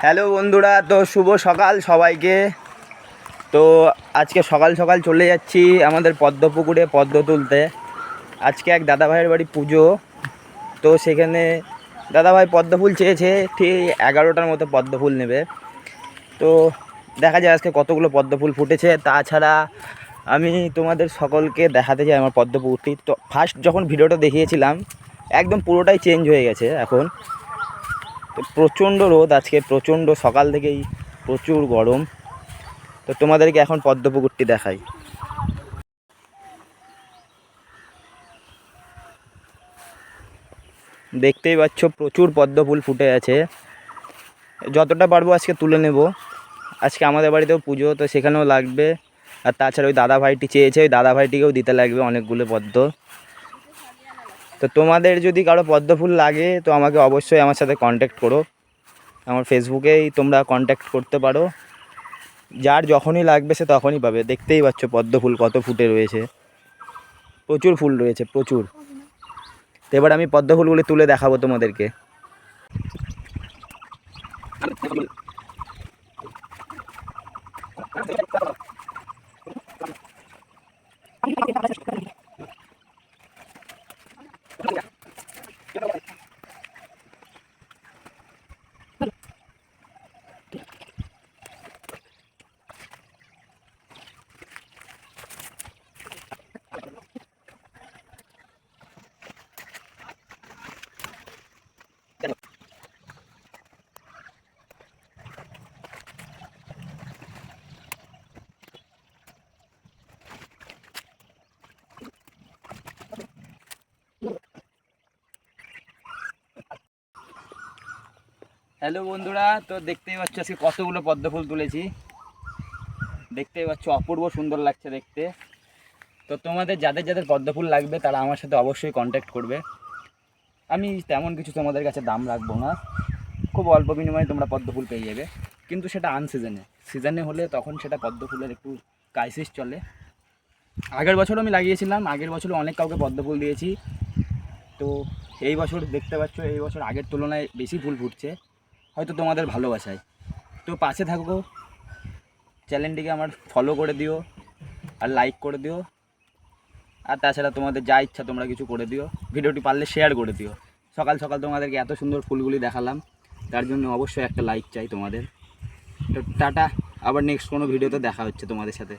Hello বন্ধুরা, তো শুভ সকাল সবাইকে। তো আজকে সকাল সকাল চলে যাচ্ছি আমাদের পদ্মপুকুরে পদ্ম তুলতে। আজকে এক দাদাভাইয়ের বাড়ি পুজো, তো সেখানে দাদাভাই পদ্ম ফুল চেয়েছে, ঠিক 11টার মতো পদ্ম ফুল নেবে। তো দেখা যায় আজকে কতগুলো পদ্ম ফুল ফুটেছে। তাছাড়া আমি তোমাদের সকলকে দেখাতে চাই আমার পদ্ম পুকুরটি। তো ফার্স্ট যখন ভিডিওটা দেখিয়েছিলাম একদম পুরোটাই চেঞ্জ হয়ে গেছে এখন। তো প্রচণ্ড রোদ আজকে, প্রচণ্ড সকাল থেকেই প্রচুর গরম। তো তোমাদেরকে এখন পদ্ম পুকুরটি দেখাই। দেখতেই পাচ্ছ প্রচুর পদ্ম ফুল ফুটে আছে। যতটা পারবো আজকে তুলে নেব। আজকে আমাদের বাড়িতেও পুজো, তো সেখানেও লাগবে। আর তাছাড়া ওই দাদা ভাইটি চেয়েছে, ওই দাদা ভাইটিকেও দিতে লাগবে অনেকগুলো পদ্ম। তো তোমাদের যদি কারো পদ্ম ফুল লাগে তো আমাকে অবশ্যই আমার সাথে কন্ট্যাক্ট করো। আমার ফেসবুকেই তোমরা কন্ট্যাক্ট করতে পারো। যার যখনই লাগবে সে তখনই পাবে। দেখতেই পাচ্ছ পদ্ম ফুল কত ফুটে রয়েছে, প্রচুর ফুল রয়েছে প্রচুর। তো এবার আমি পদ্ম ফুলগুলি তুলে দেখাবো তোমাদেরকে। হ্যালো বন্ধুরা, তো দেখতেই পাচ্ছ আজকে কতগুলো পদ্ম ফুল তুলেছি। দেখতেই পাচ্ছ অপূর্ব সুন্দর লাগছে দেখতে। তো তোমাদের যাদের যাদের পদ্ম ফুল লাগবে তারা আমার সাথে অবশ্যই কন্ট্যাক্ট করবে। আমি তেমন কিছু তোমাদের কাছে দাম রাখবো না, খুব অল্প বিনিময়ে তোমরা পদ্ম ফুল পেয়ে যাবে। কিন্তু সেটা আনসিজনে, সিজনে হলে তখন সেটা পদ্ম ফুলের একটু ক্রাইসিস চলে। আগের বছরও আমি লাগিয়েছিলাম, আগের বছরও অনেক কাউকে পদ্ম ফুল দিয়েছি। তো এই বছর দেখতে পাচ্ছ এই বছর আগের তুলনায় বেশি ফুল ফুটছে, হয়তো তোমাদের ভালোবাসায়। তো পাশে থাকো, চ্যানেলটিকে আমার ফলো করে দিও আর লাইক করে দিও। আর তাছাড়া তোমাদের যা ইচ্ছা তোমরা কিছু করে দিও, ভিডিওটি পারলে শেয়ার করে দিও। সকাল সকাল তোমাদেরকে এত সুন্দর ফুলগুলি দেখালাম, তার জন্য অবশ্যই একটা লাইক চাই তোমাদের। তো টাটা, আবার নেক্সট কোনো ভিডিওতে দেখা হচ্ছে তোমাদের সাথে।